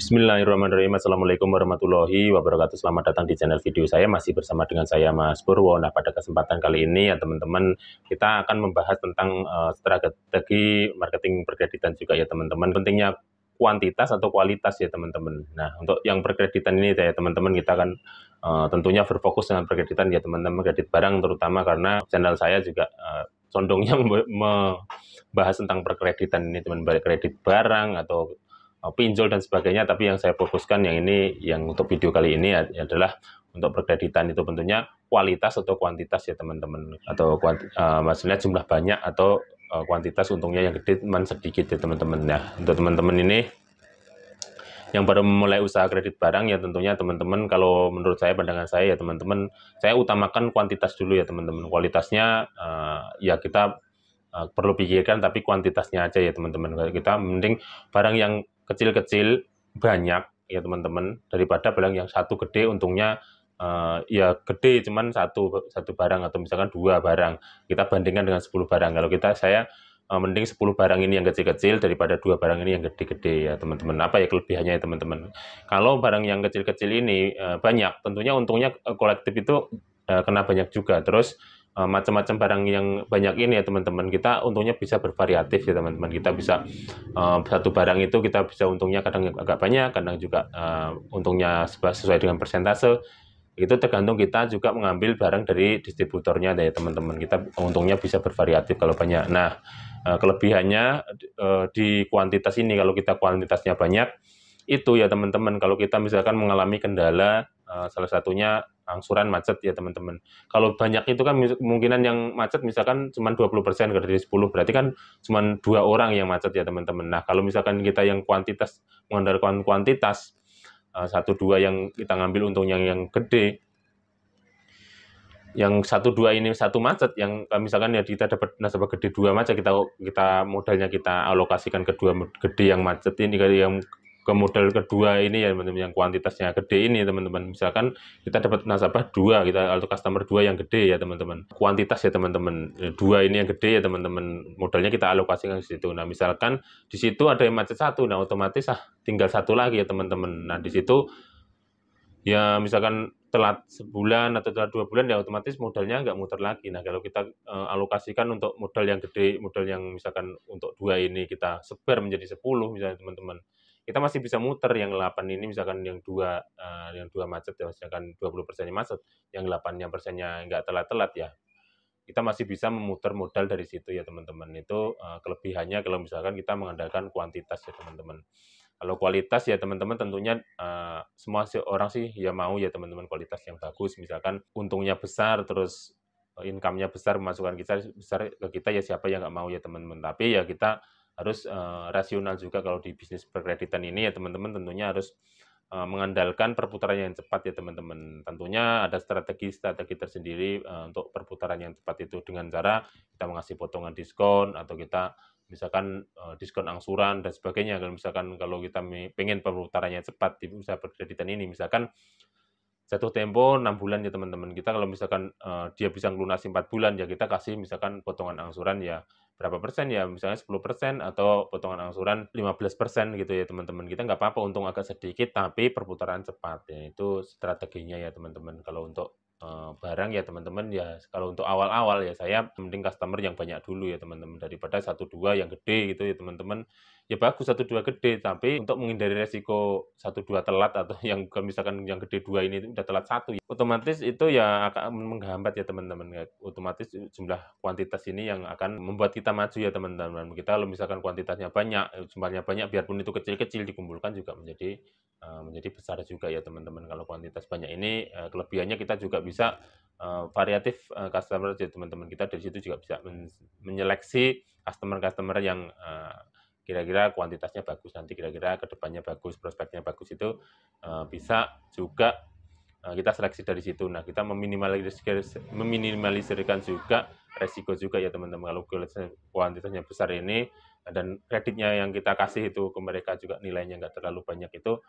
Bismillahirrahmanirrahim. Assalamualaikum warahmatullahi wabarakatuh. Selamat datang di channel video saya. Masih bersama dengan saya Mas Purwo. Nah, pada kesempatan kali ini ya teman-teman, kita akan membahas tentang strategi marketing berkreditan juga ya teman-teman. Pentingnya kuantitas atau kualitas ya teman-teman. Nah, untuk yang berkreditan ini ya teman-teman, kita akan tentunya berfokus dengan berkreditan ya teman-teman, kredit barang terutama, karena channel saya juga condongnya membahas tentang perkreditan ini teman-teman, kredit barang atau pinjol dan sebagainya. Tapi yang saya fokuskan yang ini, yang untuk video kali ini adalah untuk berkreditan itu tentunya kualitas atau kuantitas ya teman-teman, atau maksudnya jumlah banyak atau kuantitas untungnya yang gede teman sedikit ya teman-teman. Nah, untuk teman-teman ini yang baru memulai usaha kredit barang ya tentunya teman-teman, kalau menurut saya, pandangan saya ya teman-teman, saya utamakan kuantitas dulu ya teman-teman. Kualitasnya ya kita perlu pikirkan, tapi kuantitasnya aja ya teman-teman. Kita mending barang yang kecil-kecil banyak ya teman-teman, daripada barang yang satu gede untungnya ya gede cuman satu barang, atau misalkan dua barang kita bandingkan dengan 10 barang. Kalau saya mending 10 barang ini yang kecil-kecil daripada dua barang ini yang gede-gede ya teman-teman. Apa ya kelebihannya ya teman-teman? Kalau barang yang kecil-kecil ini banyak, tentunya untungnya kolektif itu kena banyak juga. Terus macam-macam barang yang banyak ini ya teman-teman, kita untungnya bisa bervariatif ya teman-teman. Kita bisa satu barang itu kita bisa untungnya kadang agak banyak, kadang juga untungnya sesuai dengan persentase. Itu tergantung kita juga mengambil barang dari distributornya ya teman-teman. Kita untungnya bisa bervariatif kalau banyak. Nah, kelebihannya di kuantitas ini, kalau kita kuantitasnya banyak, itu ya teman-teman, kalau kita misalkan mengalami kendala, salah satunya angsuran macet ya teman-teman. Kalau banyak itu kan kemungkinan yang macet misalkan cuma 20% dari 10, berarti kan cuma 2 orang yang macet ya teman-teman. Nah, kalau misalkan kita yang kuantitas, mengandalkan kuantitas, 1, 2 yang kita ngambil untungnya yang gede, yang 1, 2 ini satu macet, yang misalkan ya kita dapat nasabah gede 2 macet, kita modalnya kita alokasikan ke 2 gede yang macet ini, yang ke modal kedua ini ya teman-teman, yang kuantitasnya gede ini teman-teman. Misalkan kita dapat nasabah 2, kita atau customer 2 yang gede ya teman-teman. Kuantitas ya teman-teman, 2 ini yang gede ya teman-teman, modalnya kita alokasikan ke situ. Nah, misalkan di situ ada yang macet 1, nah otomatis tinggal 1 lagi ya teman-teman. Nah, di situ ya misalkan telat sebulan atau telat 2 bulan, ya otomatis modalnya nggak muter lagi. Nah, kalau kita alokasikan untuk modal yang gede, modal yang misalkan untuk 2 ini kita sebar menjadi 10 misalnya teman-teman, kita masih bisa muter. Yang 8 ini misalkan yang 2 macet ya, misalkan 20%-nya macet, yang 8-nya persennya nggak telat-telat ya, kita masih bisa memutar modal dari situ ya teman-teman. Itu kelebihannya kalau misalkan kita mengandalkan kuantitas ya teman-teman. Kalau kualitas ya teman-teman, tentunya semua orang sih ya mau ya teman-teman, kualitas yang bagus. Misalkan untungnya besar, terus income-nya besar, pemasukan kita besar ke kita, ya siapa yang nggak mau ya teman-teman. Tapi ya kita harus rasional juga kalau di bisnis perkreditan ini ya teman-teman, tentunya harus mengandalkan perputaran yang cepat ya teman-teman. Tentunya ada strategi tersendiri untuk perputaran yang cepat itu, dengan cara kita mengasih potongan diskon, atau kita misalkan diskon angsuran dan sebagainya. Kalau misalkan kalau kita pengen perputarannya cepat di usaha perkreditan ini, misalkan jatuh tempo 6 bulan ya teman-teman. Kita kalau misalkan dia bisa ngelunasi 4 bulan, ya kita kasih misalkan potongan angsuran ya berapa persen ya, misalnya 10% atau potongan angsuran 15% gitu ya teman-teman. Kita nggak apa-apa untung agak sedikit, tapi perputaran cepat ya, itu strateginya ya teman-teman. Kalau untuk barang ya teman-teman, ya kalau untuk awal-awal ya saya mending customer yang banyak dulu ya teman-teman, daripada 1, 2 yang gede gitu ya teman-teman. Ya bagus 1, 2 gede, tapi untuk menghindari resiko 1, 2 telat, atau yang kalau misalkan yang gede 2 ini udah telat 1, otomatis itu ya akan menghambat ya teman-teman. Ya, otomatis jumlah kuantitas ini yang akan membuat kita maju ya teman-teman. Kita kalau misalkan kuantitasnya banyak, jumlahnya banyak, biarpun itu kecil-kecil, dikumpulkan juga menjadi besar juga ya teman-teman. Kalau kuantitas banyak ini kelebihannya kita juga bisa variatif customer ya teman-teman. Kita dari situ juga bisa menyeleksi customer-customer yang kira-kira kuantitasnya bagus, nanti kira-kira ke depannya bagus, prospeknya bagus, itu bisa juga kita seleksi dari situ. Nah, kita meminimalisirkan juga resiko juga ya teman-teman. Kalau kuantitasnya besar ini dan kreditnya yang kita kasih itu ke mereka juga nilainya nggak terlalu banyak, itu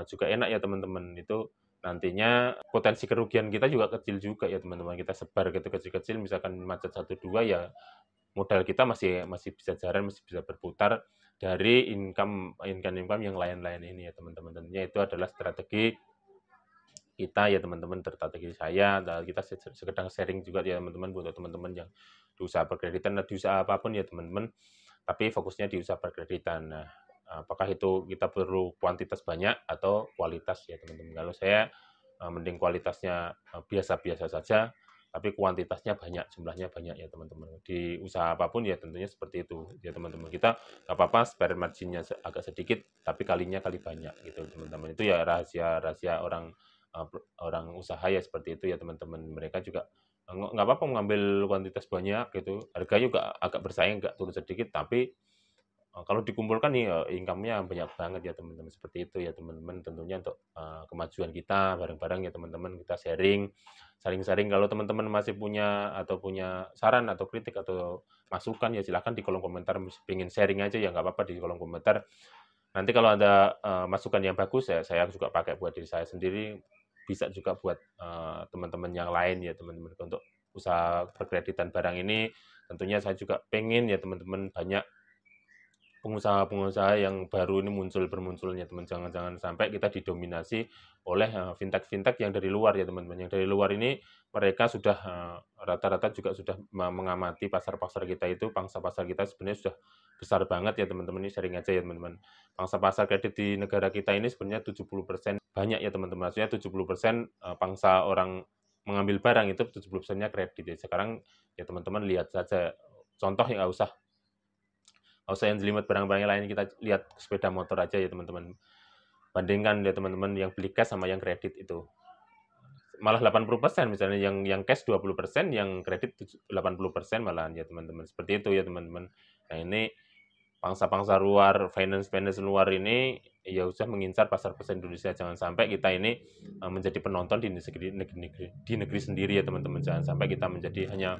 juga enak ya teman-teman. Itu nantinya potensi kerugian kita juga kecil juga ya teman-teman. Kita sebar gitu kecil-kecil, misalkan macet 1, 2 ya modal kita masih bisa jalan, masih bisa berputar. dari income yang lain-lain ini ya teman-teman. Tentunya itu adalah strategi kita ya teman-teman, strategi saya, dan kita sekedar sharing juga ya teman-teman, buat teman-teman yang di usaha perkreditan, di usaha apapun ya teman-teman, tapi fokusnya di usaha perkreditan. Nah, apakah itu kita perlu kuantitas banyak atau kualitas ya teman-teman. Kalau saya mending kualitasnya biasa-biasa saja, tapi kuantitasnya banyak, jumlahnya banyak ya teman-teman. Di usaha apapun ya tentunya seperti itu ya teman-teman. Kita nggak apa-apa spare marginnya agak sedikit, tapi kalinya kali banyak gitu teman-teman. Itu ya rahasia uh, orang usaha ya seperti itu ya teman-teman. Mereka juga nggak apa-apa mengambil kuantitas banyak gitu. Harganya juga agak bersaing, nggak turun sedikit, tapi kalau dikumpulkan nih income-nya banyak banget ya teman-teman. Seperti itu ya teman-teman. Tentunya untuk kemajuan kita bareng-bareng ya teman-teman, kita saling-saring. Kalau teman-teman masih punya saran atau kritik atau masukan ya silahkan di kolom komentar. Pengen sharing aja ya nggak apa-apa di kolom komentar. Nanti kalau ada masukan yang bagus ya saya juga pakai buat diri saya sendiri, bisa juga buat teman-teman yang lain ya teman-teman. Untuk usaha perkreditan barang ini tentunya saya juga pengen ya teman-teman banyak pengusaha-pengusaha yang baru ini bermunculnya teman. Jangan sampai kita didominasi oleh fintech-fintech yang dari luar ya teman-teman. Yang dari luar ini mereka sudah rata-rata juga sudah mengamati pasar-pasar kita itu, pangsa pasar kita sebenarnya sudah besar banget ya teman-teman. Ini sharing aja ya teman-teman. Pangsa pasar kredit di negara kita ini sebenarnya 70% banyak ya teman-teman. Maksudnya 70% pangsa orang mengambil barang itu 70%-nya kredit ya. Sekarang ya teman-teman lihat saja contoh yang nggak usah yang jelimet barang-barang yang lain, kita lihat sepeda motor aja ya teman-teman. Bandingkan ya teman-teman yang beli cash sama yang kredit itu. Malah 80% misalnya yang cash 20%, yang kredit 80% malahan ya teman-teman. Seperti itu ya teman-teman. Nah, ini pangsa-pangsa luar, finance luar ini ya usah mengincar pasar Indonesia. Jangan sampai kita ini menjadi penonton di negeri sendiri ya teman-teman. Jangan sampai kita menjadi hanya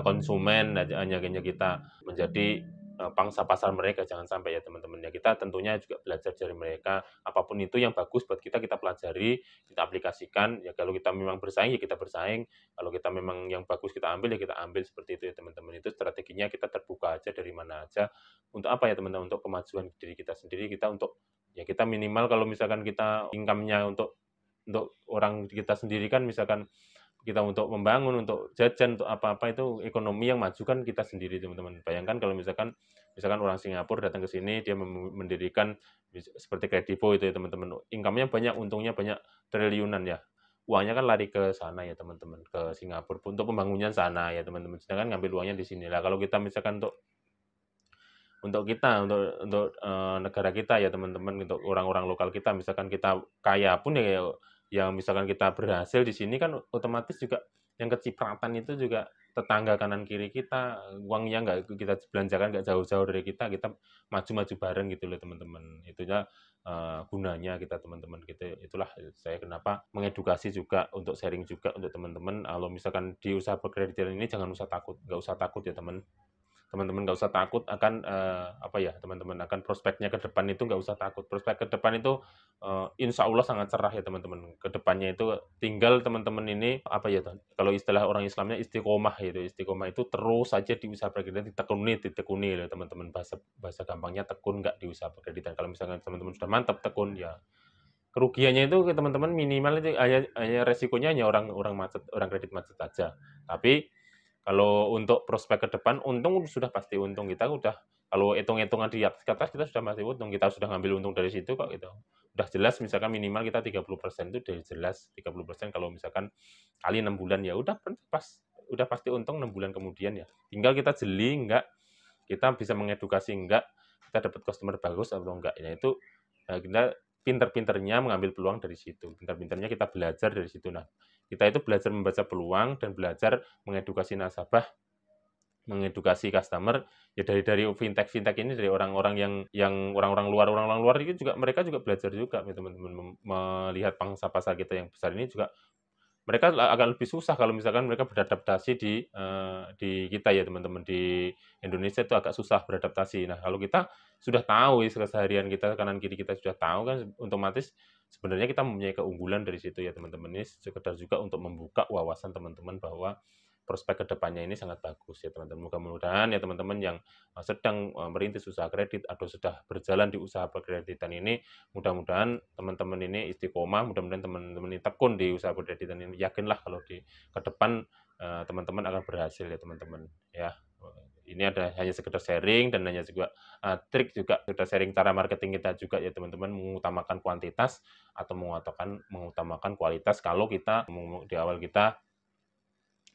konsumen, hanya kita menjadi pangsa pasar mereka. Jangan sampai ya teman-teman. Ya kita tentunya juga belajar dari mereka. Apapun itu yang bagus buat kita pelajari, kita aplikasikan. Ya kalau kita memang bersaing ya kita bersaing. Kalau kita memang yang bagus kita ambil ya kita ambil. Seperti itu ya teman-teman. Itu strateginya kita terbuka aja dari mana aja. Untuk apa ya teman-teman? Untuk kemajuan diri kita sendiri, kita untuk ya kita minimal kalau misalkan kita income-nya untuk orang kita sendiri kan, misalkan kita untuk membangun, untuk jajan, untuk apa-apa itu ekonomi yang maju kan kita sendiri teman-teman. Bayangkan kalau misalkan orang Singapura datang ke sini, dia mendirikan seperti Kredivo itu ya teman-teman. Income-nya banyak, untungnya banyak triliunan ya. Uangnya kan lari ke sana ya teman-teman, ke Singapura untuk pembangunan sana ya teman-teman. Sedangkan ngambil uangnya di sini lah. Kalau kita misalkan untuk negara kita ya teman-teman, untuk orang-orang lokal kita, misalkan kita kaya pun ya, yang misalkan kita berhasil di sini kan otomatis juga yang kecipratan itu juga tetangga kanan kiri kita, uangnya nggak kita belanjakan nggak jauh-jauh dari kita maju-maju bareng gitu loh teman-teman. Itunya gunanya kita teman-teman gitu. Itulah saya kenapa mengedukasi juga, untuk sharing juga untuk teman-teman. Kalau misalkan di usaha perkreditan ini jangan usah takut, nggak usah takut ya teman-teman nggak usah takut akan apa ya teman-teman, akan prospeknya ke depan itu nggak usah takut. Prospek ke depan itu insya Allah sangat cerah ya teman-teman. Ke depannya itu tinggal teman-teman ini apa ya, kalau istilah orang Islamnya istiqomah gitu. Istiqomah itu terus saja di usaha perkreditan, ditekuni ya teman-teman. Bahasa gampangnya tekun nggak di usaha perkreditan. Kalau misalkan teman-teman sudah mantap tekun ya, kerugiannya itu teman-teman minimal itu hanya resikonya hanya orang kredit macet aja. Tapi kalau untuk prospek ke depan, untung sudah pasti untung. Kita udah, kalau hitung-hitungan di atas ke atas, kita sudah pasti untung. Kita sudah ngambil untung dari situ kok gitu. Udah jelas misalkan minimal kita 30% itu udah jelas. 30% kalau misalkan kali 6 bulan ya udah pasti untung 6 bulan kemudian ya. Tinggal kita jeli enggak, kita bisa mengedukasi enggak, kita dapat customer bagus atau enggak. Ya itu kita pinter-pinternya mengambil peluang dari situ. Pinter-pinternya kita belajar dari situ. Nah, kita itu belajar membaca peluang dan belajar mengedukasi nasabah, mengedukasi customer ya dari fintech ini, dari orang-orang yang orang-orang luar itu juga, mereka juga belajar juga teman-teman, melihat pangsa pasar kita yang besar ini juga. Mereka agak lebih susah kalau misalkan mereka beradaptasi di kita ya teman-teman, di Indonesia itu agak susah beradaptasi. Nah, kalau kita sudah tahu ya keseharian kita, kanan kiri kita sudah tahu kan, otomatis sebenarnya kita mempunyai keunggulan dari situ ya teman-teman. Ini sekedar juga untuk membuka wawasan teman-teman bahwa prospek kedepannya ini sangat bagus ya teman-teman. Mudah-mudahan ya teman-teman yang sedang merintis usaha kredit atau sudah berjalan di usaha perkreditan ini, mudah-mudahan teman-teman ini istiqomah, mudah-mudahan teman-teman ini tekun di usaha perkreditan ini. Yakinlah kalau di ke depan teman-teman akan berhasil ya teman-teman ya. Ini ada hanya sekedar sharing dan hanya juga trik juga, kita sharing cara marketing kita juga ya teman-teman, mengutamakan kuantitas atau mengutamakan kualitas kalau kita di awal kita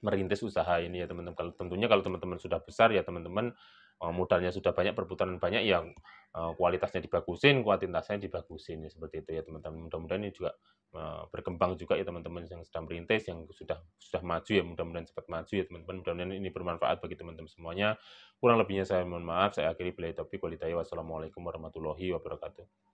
merintis usaha ini ya teman-teman. Tentunya kalau teman-teman sudah besar ya teman-teman, modalnya sudah banyak, perputaran banyak, yang kualitasnya dibagusin, kuantitasnya dibagusin, ya seperti itu ya teman-teman. Mudah-mudahan ini juga berkembang juga ya teman-teman yang sedang merintis, yang sudah maju ya, mudah-mudahan cepat maju ya teman-teman. Mudah-mudahan ini bermanfaat bagi teman-teman semuanya. Kurang lebihnya saya mohon maaf, saya akhiri billahi taufiq wal hidayah. Wassalamualaikum warahmatullahi wabarakatuh.